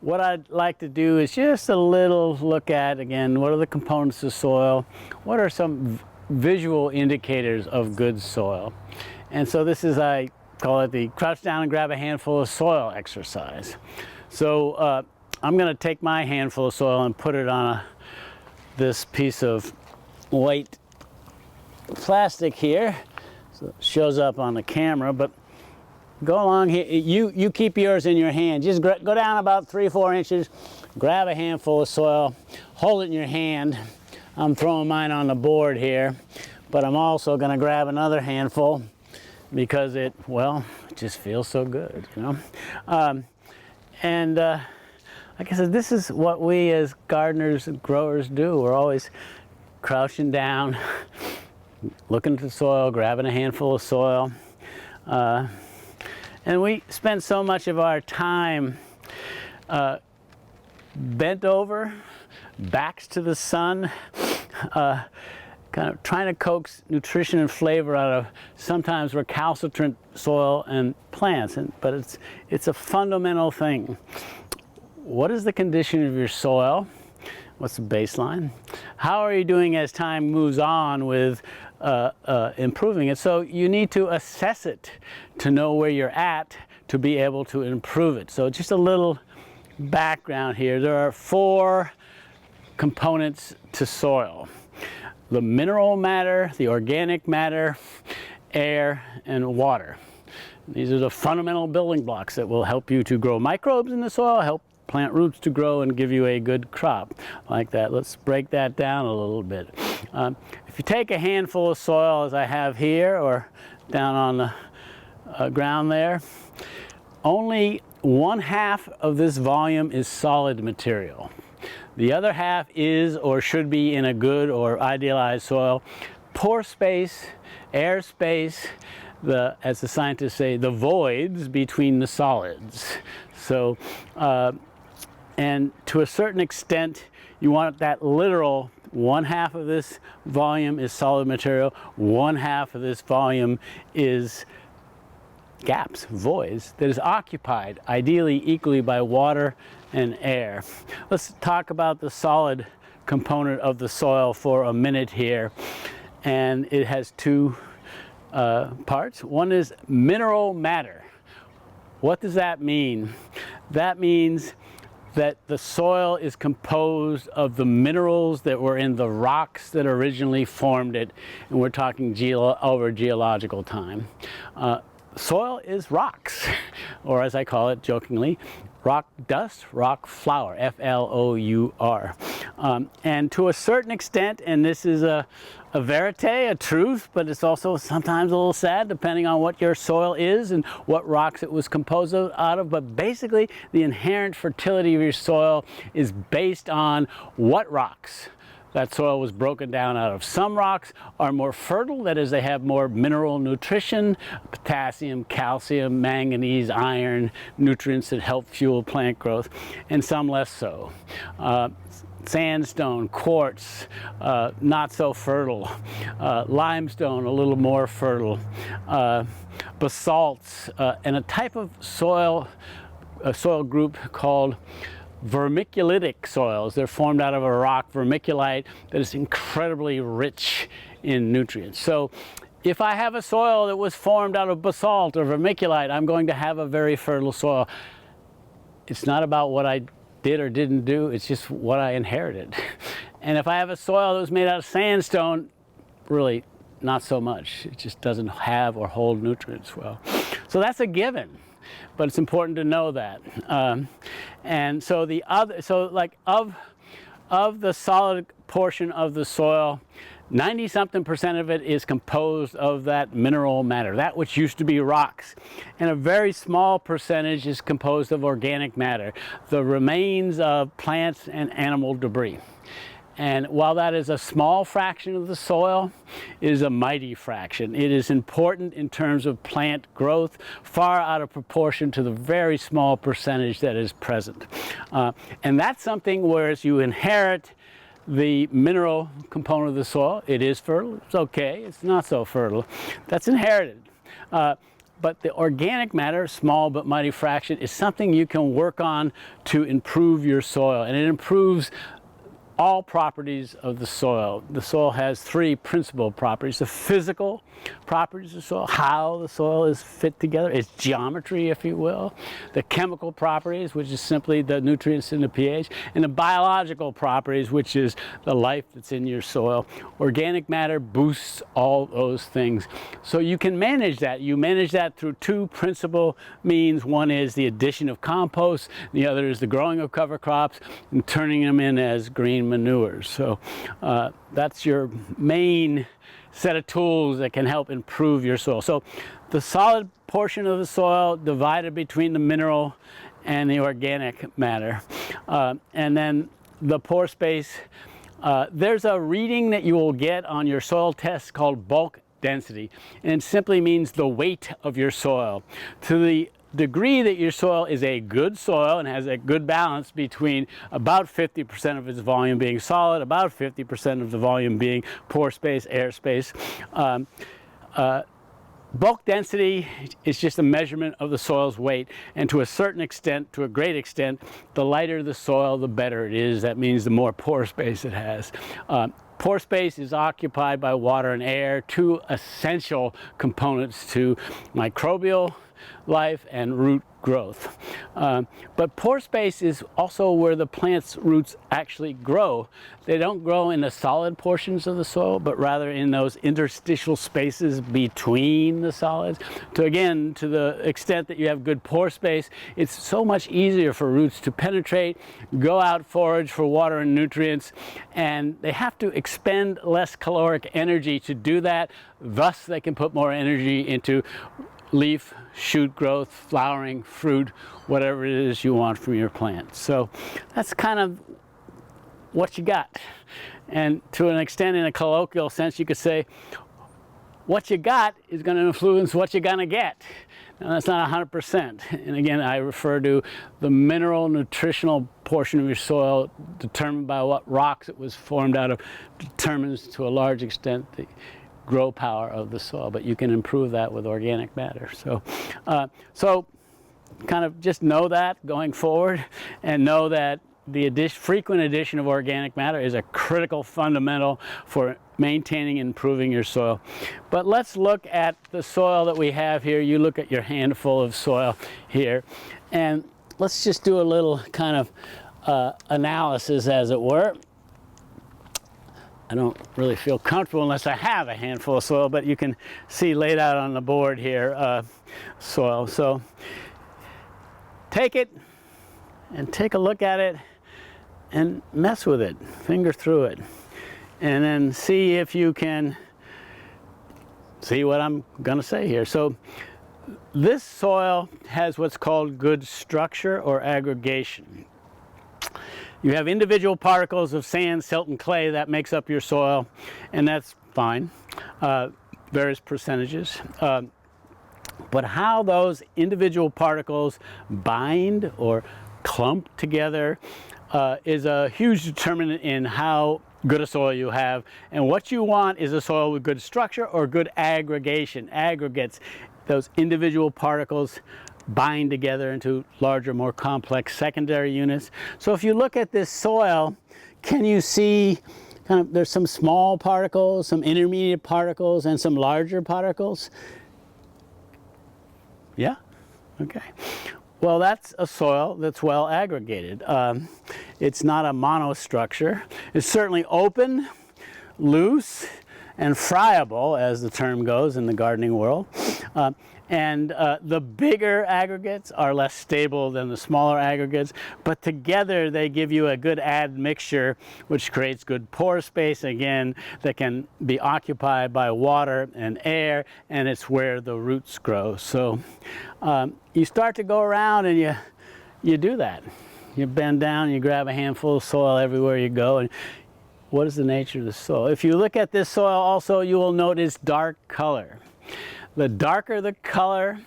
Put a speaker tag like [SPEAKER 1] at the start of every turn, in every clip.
[SPEAKER 1] what I'd like to do is just a little look at, again, what are the components of soil? What are some visual indicators of good soil? And so this is, I call it the crouch down and grab a handful of soil exercise. So I'm going to take my handful of soil and put it on this piece of white plastic here. So it shows up on the camera, but go along here. You keep yours in your hand. Just go down about 3-4 inches, grab a handful of soil, hold it in your hand. I'm throwing mine on the board here, but I'm also going to grab another handful because it just feels so good, you know. Like I said, this is what we as gardeners and growers do. We're always crouching down, looking at the soil, grabbing a handful of soil. And we spend so much of our time bent over, backs to the sun, kind of trying to coax nutrition and flavor out of sometimes recalcitrant soil and plants. But it's a fundamental thing. What is the condition of your soil? What's the baseline? How are you doing as time moves on with improving it? So you need to assess it to know where you're at to be able to improve it. So just a little background here. There are 4 components to soil: the mineral matter, the organic matter, air, and water. These are the fundamental building blocks that will help you to grow microbes in the soil, help plant roots to grow and give you a good crop like that. Let's break that down a little bit. If you take a handful of soil, as I have here, or down on the ground there, only 1/2 of this volume is solid material. The other half is or should be in a good or idealized soil. Pore space, air space, as the scientists say, the voids between the solids. So, and to a certain extent, you want that literal 1/2 of this volume is solid material, 1/2 of this volume is gaps, voids, that is occupied ideally equally by water and air. Let's talk about the solid component of the soil for a minute here. And it has 2 parts. One is mineral matter. What does that mean? That means that the soil is composed of the minerals that were in the rocks that originally formed it, and we're talking over geological time. Soil is rocks, or as I call it jokingly, rock dust, rock flour, F-L-O-U-R. And to a certain extent, and this is a verite, a truth, but it's also sometimes a little sad depending on what your soil is and what rocks it was composed out of, but basically the inherent fertility of your soil is based on what rocks that soil was broken down out of. Some rocks are more fertile, that is, they have more mineral nutrition, potassium, calcium, manganese, iron, nutrients that help fuel plant growth, and some less so. Sandstone, quartz, not so fertile. Limestone, a little more fertile. Basalts, and a type of soil group called vermiculitic soils. They're formed out of a rock, vermiculite, that is incredibly rich in nutrients. So if I have a soil that was formed out of basalt or vermiculite, I'm going to have a very fertile soil. It's not about what I did or didn't do, it's just what I inherited. And if I have a soil that was made out of sandstone, really not so much. It just doesn't have or hold nutrients well. So that's a given, but it's important to know that. And so of the solid portion of the soil, 90-something% of it is composed of that mineral matter, that which used to be rocks. And a very small percentage is composed of organic matter, the remains of plants and animal debris. And while that is a small fraction of the soil, it is a mighty fraction. It is important in terms of plant growth, far out of proportion to the very small percentage that is present. And that's something whereas you inherit the mineral component of the soil, it is fertile, it's okay, it's not so fertile. That's inherited. but the organic matter, small but mighty fraction, is something you can work on to improve your soil, and it improves all properties of the soil. The soil has three principal properties: the physical properties of the soil, how the soil is fit together, its geometry, if you will; the chemical properties, which is simply the nutrients in the pH; and the biological properties, which is the life that's in your soil. Organic matter boosts all those things. So you can manage that. You manage that through two principal means. One is the addition of compost, the other is the growing of cover crops and turning them in as green manures. So that's your main set of tools that can help improve your soil. So the solid portion of the soil divided between the mineral and the organic matter. And then the pore space, there's a reading that you will get on your soil test called bulk density, and it simply means the weight of your soil. To the degree that your soil is a good soil and has a good balance between about 50% of its volume being solid, about 50% of the volume being pore space, air space. Bulk density is just a measurement of the soil's weight, and to a certain extent, to a great extent, the lighter the soil, the better it is. That means the more pore space it has. Pore space is occupied by water and air, two essential components to microbial life and root growth. But pore space is also where the plant's roots actually grow. They don't grow in the solid portions of the soil, but rather in those interstitial spaces between the solids. So again, to the extent that you have good pore space, it's so much easier for roots to penetrate, go out, forage for water and nutrients, and they have to expend less caloric energy to do that. Thus, they can put more energy into leaf, shoot growth, flowering, fruit, whatever it is you want from your plant. So that's kind of what you got. And to an extent, in a colloquial sense, you could say what you got is going to influence what you're going to get. Now, that's not 100%. And again, I refer to the mineral nutritional portion of your soil determined by what rocks it was formed out of, determines to a large extent the grow power of the soil, but you can improve that with organic matter. So kind of just know that going forward, and know that the frequent addition of organic matter is a critical fundamental for maintaining and improving your soil. But let's look at the soil that we have here. You look at your handful of soil here, and let's just do a little kind of analysis, as it were. I don't really feel comfortable unless I have a handful of soil, but you can see laid out on the board here soil. So take it and take a look at it and mess with it, finger through it, and then see if you can see what I'm going to say here. So this soil has what's called good structure or aggregation. You have individual particles of sand, silt, and clay that makes up your soil, and that's fine, various percentages. But how those individual particles bind or clump together is a huge determinant in how good a soil you have. And what you want is a soil with good structure or good aggregation. Aggregates, those individual particles bind together into larger, more complex secondary units. So if you look at this soil, can you see kind of there's some small particles, some intermediate particles, and some larger particles? Yeah? Okay. Well, that's a soil that's well aggregated. It's not a monostructure. It's certainly open, loose, and friable, as the term goes in the gardening world. And the bigger aggregates are less stable than the smaller aggregates, but together they give you a good admixture, which creates good pore space, again, that can be occupied by water and air, and it's where the roots grow. So you start to go around and you do that. You bend down, you grab a handful of soil everywhere you go, and what is the nature of the soil? If you look at this soil also, you will notice dark color. The darker the color,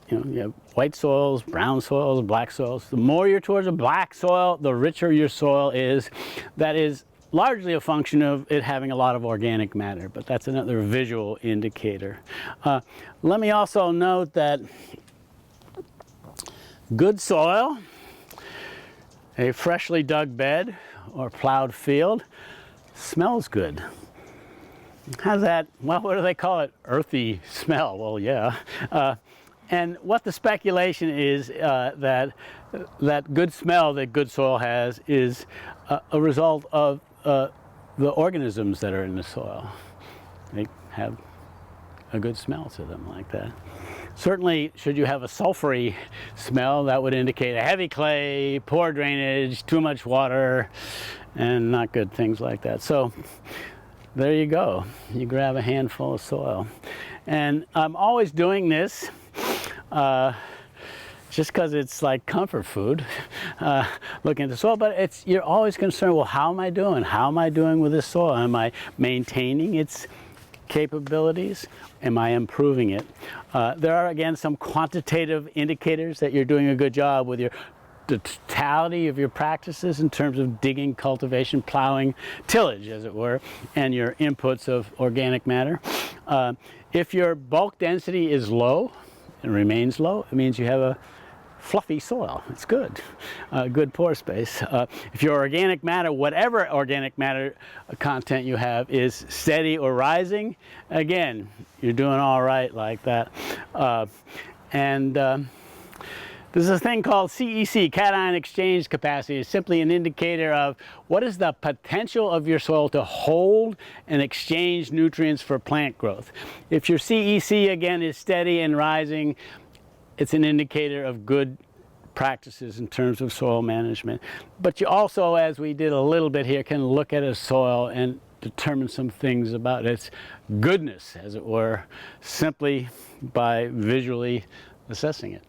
[SPEAKER 1] you have white soils, brown soils, black soils. The more you're towards a black soil, the richer your soil is. That is largely a function of it having a lot of organic matter, but that's another visual indicator. Let me also note that good soil, a freshly dug bed or plowed field, smells good. How's that? Well, what do they call it? Earthy smell. Well, yeah. And what the speculation is that good smell that good soil has is a result of the organisms that are in the soil. They have a good smell to them like that. Certainly, should you have a sulfury smell, that would indicate a heavy clay, poor drainage, too much water, and not good things like that. So there you go. You grab a handful of soil. And I'm always doing this just because it's like comfort food, looking at the soil, but you're always concerned, well, how am I doing? How am I doing with this soil? Am I maintaining its capabilities? Am I improving it? There are, again, some quantitative indicators that you're doing a good job with the totality of your practices in terms of digging, cultivation, plowing, tillage, as it were, and your inputs of organic matter. If your bulk density is low and remains low, it means you have a fluffy soil. It's good. Good pore space. If your organic matter, whatever organic matter content you have, is steady or rising, again, you're doing all right like that. There's a thing called CEC, cation exchange capacity. It's simply an indicator of what is the potential of your soil to hold and exchange nutrients for plant growth. If your CEC, again, is steady and rising, it's an indicator of good practices in terms of soil management. But you also, as we did a little bit here, can look at a soil and determine some things about its goodness, as it were, simply by visually assessing it.